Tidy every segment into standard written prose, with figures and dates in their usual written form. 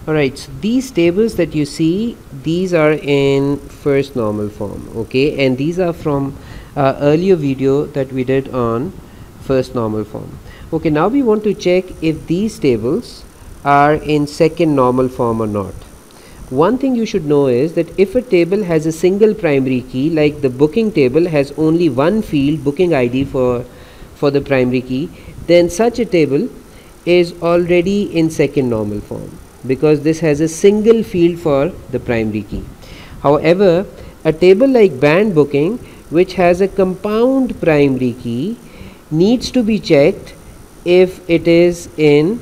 Alright, so these tables that you see, these are in first normal form, okay, and these are from earlier video that we did on first normal form. Okay, now we want to check if these tables are in second normal form or not. One thing you should know is that if a table has a single primary key, like the booking table has only one field, booking ID for the primary key, then such a table is already in second normal form, because this has a single field for the primary key. However, a table like band booking, which has a compound primary key, needs to be checked if it is in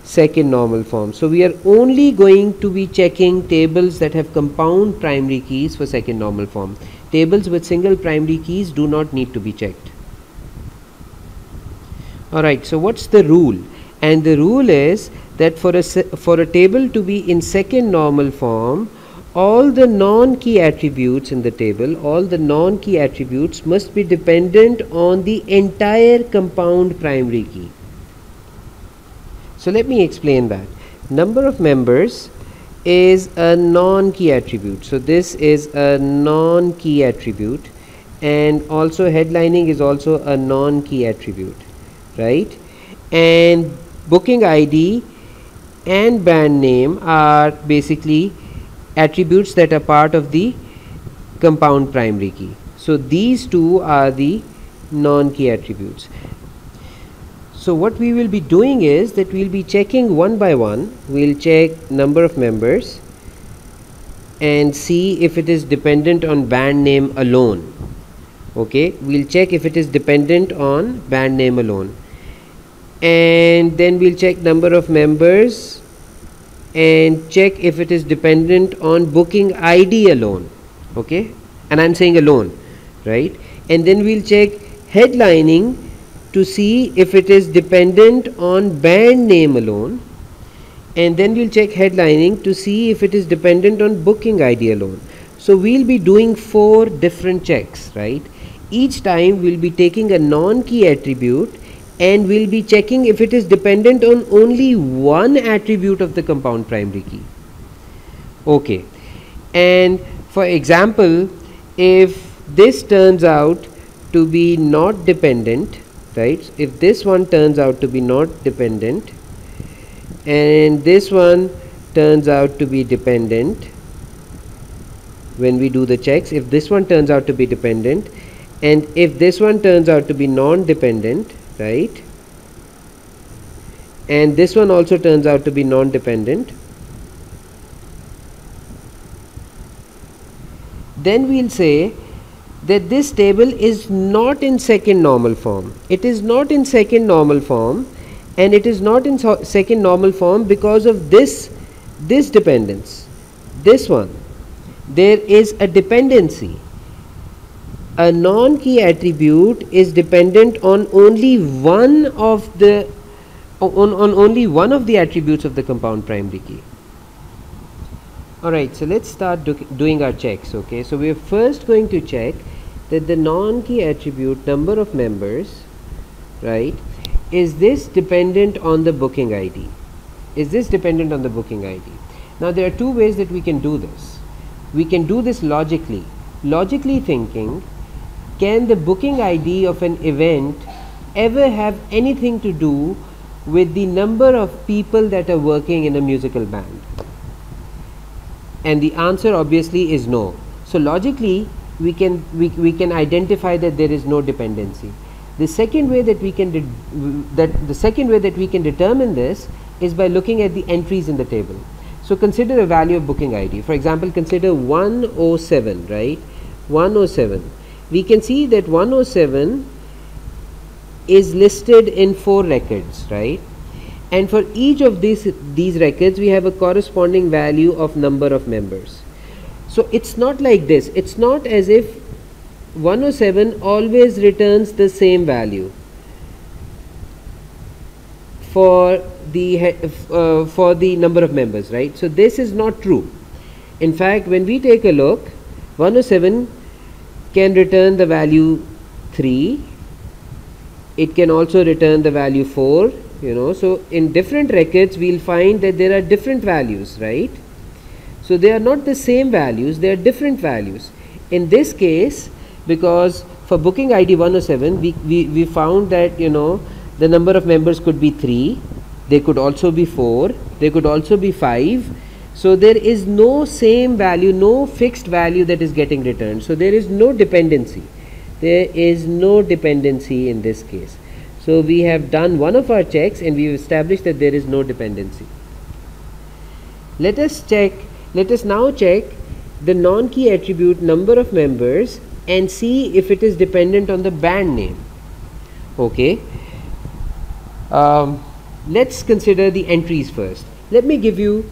second normal form. So we are only going to be checking tables that have compound primary keys for second normal form. Tables with single primary keys do not need to be checked. Alright, so what's the rule? And the rule is that for a table to be in second normal form, all the non-key attributes in the table, all the non-key attributes must be dependent on the entire compound primary key. So let me explain that. Number of members is a non-key attribute. So this is a non-key attribute, and also headlining is also a non-key attribute, right? And booking ID and band name are basically attributes that are part of the compound primary key. So these two are the non-key attributes. So what we will be doing is that we will be checking one by one. We will check number of members and see if it is dependent on band name alone. Okay, we will check if it is dependent on band name alone, and then we'll check number of members and check if it is dependent on booking ID alone. Okay, and I'm saying alone, right? And then we'll check headlining to see if it is dependent on band name alone, and then we'll check headlining to see if it is dependent on booking ID alone. So we'll be doing 4 different checks, right? Each time we'll be taking a non-key attribute and we'll be checking if it is dependent on only one attribute of the compound primary key. Okay, and for example, if this turns out to be not dependent, right? If this one turns out to be not dependent and this one turns out to be dependent, when we do the checks, if this one turns out to be dependent and if this one turns out to be non-dependent, right, and this one also turns out to be non-dependent, then we'll say that this table is not in second normal form. It is not in second normal form, and it is not in second normal form because of this dependence. This one, there is a dependency. A non-key attribute is dependent on only one of the only one of the attributes of the compound primary key. Alright, so let's start doing our checks. Okay, so we are first going to check that the non-key attribute number of members, right, is this dependent on the booking ID? Is this dependent on the booking ID? Now there are 2 ways that we can do this. We can do this logically. Logically thinking, can the booking ID of an event ever have anything to do with the number of people that are working in a musical band? And the answer obviously is no. So logically we can identify that there is no dependency. The second way that we can determine this is by looking at the entries in the table. So consider a value of booking ID. For example, consider 107, right? 107. We can see that 107 is listed in 4 records, right? And for each of these records we have a corresponding value of number of members. So it's not like this. It's not as if 107 always returns the same value for the number of members, right? So this is not true. In fact, when we take a look, 107 can return the value 3, it can also return the value 4, So in different records we'll find that there are different values, right? So they are not the same values, they are different values. In this case, because for booking ID 107 we found that the number of members could be 3, they could also be 4, they could also be 5. So there is no same value, no fixed value that is getting returned. So there is no dependency. There is no dependency in this case. So we have done one of our checks and we've established that there is no dependency. Let us now check the non-key attribute number of members and see if it is dependent on the band name. Okay. Let's consider the entries first. Let me give you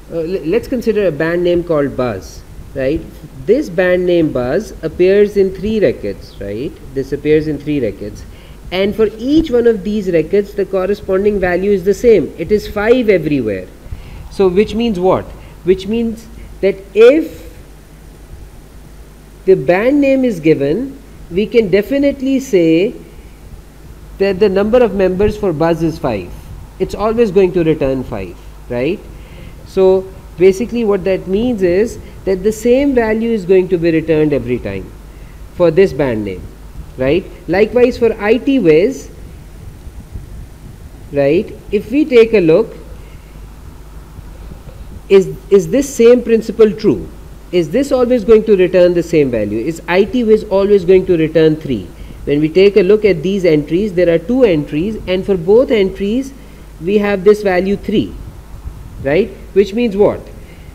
let's consider a band name called Buzz, right? This band name Buzz appears in 3 records, right? This appears in 3 records, and for each one of these records the corresponding value is the same. It is 5 everywhere. So which means what? Which means that if the band name is given, we can definitely say that the number of members for Buzz is 5. It's always going to return 5, right? So basically what that means is that the same value is going to be returned every time for this band name, right? Likewise for IT Wiz, right? If we take a look, is this same principle true? Is this always going to return the same value? Is IT Wiz always going to return 3? When we take a look at these entries, there are 2 entries, and for both entries we have this value 3, right? Which means what?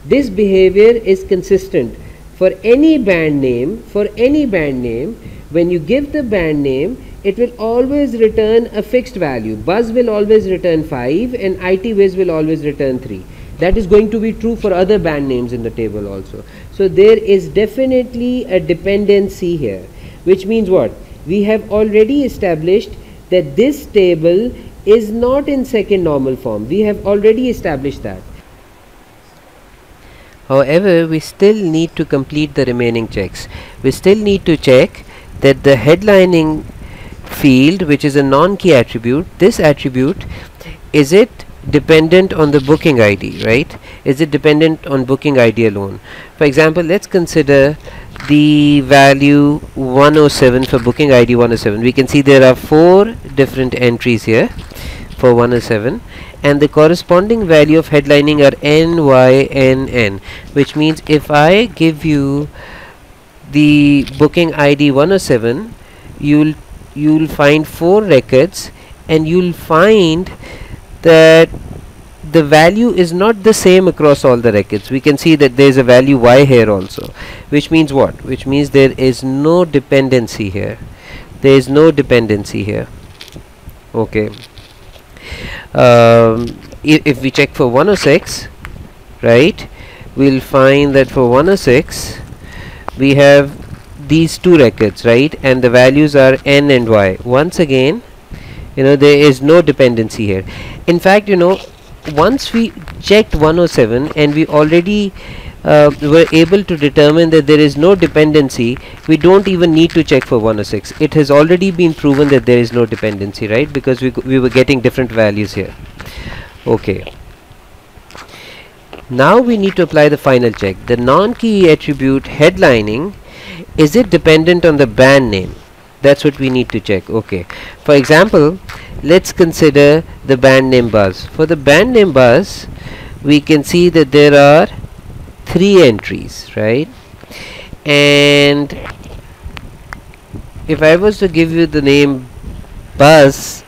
This behavior is consistent for any band name. For any band name, when you give the band name, it will always return a fixed value. Buzz will always return 5 and IT Wiz will always return 3. That is going to be true for other band names in the table also. So there is definitely a dependency here, which means what? We have already established that this table is not in second normal form. We have already established that. However, we still need to complete the remaining checks. We still need to check that the headlining field, which is a non-key attribute, this attribute, is it dependent on the booking ID, right? Is it dependent on booking ID alone? For example, let's consider the value 107 for booking ID 107. We can see there are 4 different entries here for 107, and the corresponding value of headlining are N, Y, N, N, which means if I give you the booking ID 107, you'll find 4 records, and you'll find that the value is not the same across all the records. We can see that there is a value Y here also, which means what? Which means there is no dependency here. There is no dependency here. Okay. If we check for 106, right, we'll find that for 106 we have these 2 records, right, and the values are N and Y. Once again, there is no dependency here. In fact, once we checked 107 and we already were able to determine that there is no dependency, we don't even need to check for 106. It has already been proven that there is no dependency, right, because we were getting different values here. Okay. Now we need to apply the final check. The non-key attribute headlining, is it dependent on the band name? That's what we need to check. Okay. For example, let's consider the band name Buzz. For the band name Buzz, we can see that there are 3 entries, right? And if I was to give you the name Buzz,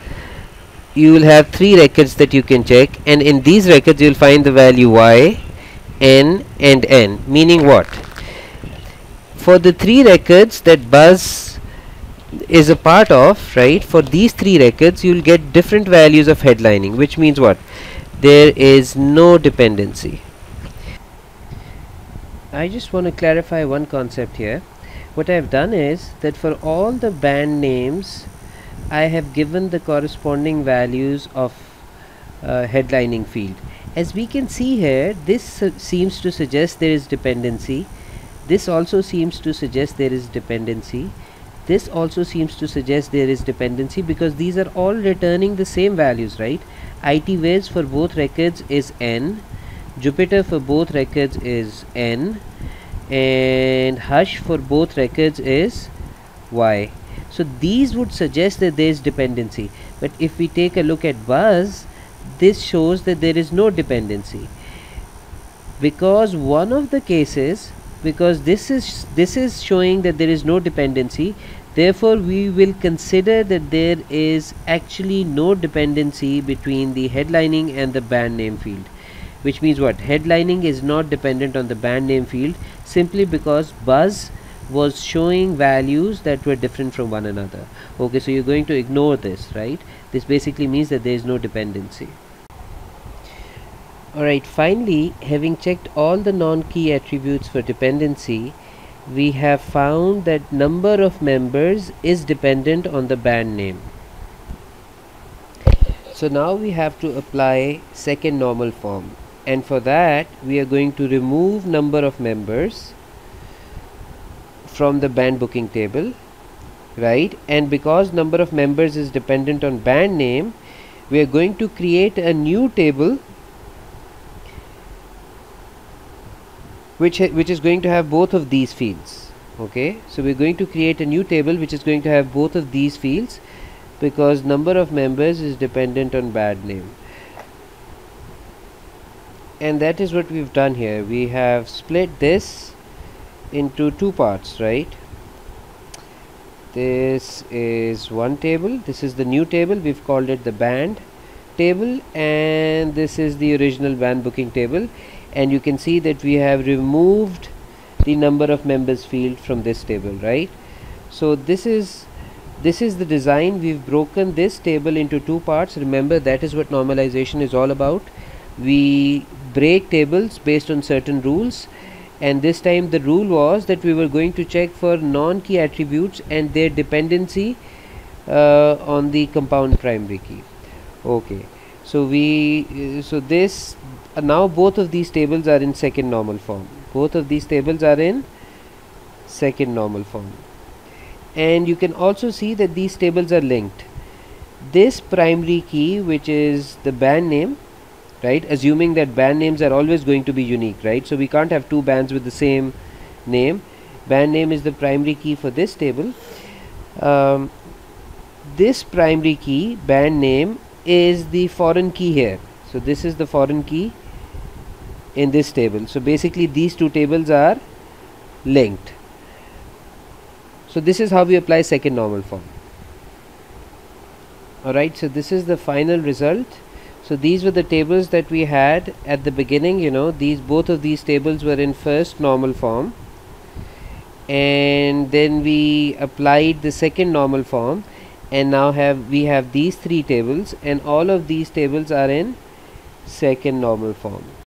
you will have 3 records that you can check, and in these records you will find the value Y, N, and N. Meaning what? For the 3 records that Buzz is a part of, right, for these 3 records you will get different values of headlining, which means what? There is no dependency. I just want to clarify one concept here. What I have done is that for all the band names I have given the corresponding values of headlining field. As we can see here, this seems to suggest there is dependency. This also seems to suggest there is dependency. this also seems to suggest there is dependency, because these are all returning the same values, right? IT Viz for both records is N, Jupyter for both records is N, and Hush for both records is Y. So these would suggest that there is dependency. But if we take a look at Buzz, this shows that there is no dependency, because one of the cases, because this is showing that there is no dependency, therefore we will consider that there is actually no dependency between the headlining and the band name field, which means what? Headlining is not dependent on the band name field, simply because Buzz was showing values that were different from one another. Okay, so you're going to ignore this, right? This basically means that there is no dependency. Alright, finally, having checked all the non-key attributes for dependency, we have found that number of members is dependent on the band name. So now we have to apply second normal form, and for that we are going to remove number of members from the band booking table, right? And because number of members is dependent on band name, we are going to create a new table which is going to have both of these fields. Okay, so we're going to create a new table which is going to have both of these fields, because number of members is dependent on band name. And that is what we've done here. We have split this into two parts, right? This is one table, this is the new table, we've called it the band table, and this is the original band booking table. And you can see that we have removed the number of members field from this table, right? So this is the design. We've broken this table into two parts. Remember, that is what normalization is all about. We break tables based on certain rules, and this time the rule was that we were going to check for non-key attributes and their dependency on the compound primary key. Okay, so now both of these tables are in second normal form. Both of these tables are in second normal form, and you can also see that these tables are linked. This primary key, which is the band name, right, assuming that band names are always going to be unique, right? So we can't have two bands with the same name. Band name is the primary key for this table. This primary key, band name, is the foreign key here. So this is the foreign key in this table. So basically these two tables are linked. So this is how we apply second normal form. Alright, so this is the final result. So these were the tables that we had at the beginning. You know, both of these tables were in first normal form, and then we applied the second normal form, and now we have these three tables, and all of these tables are in second normal form.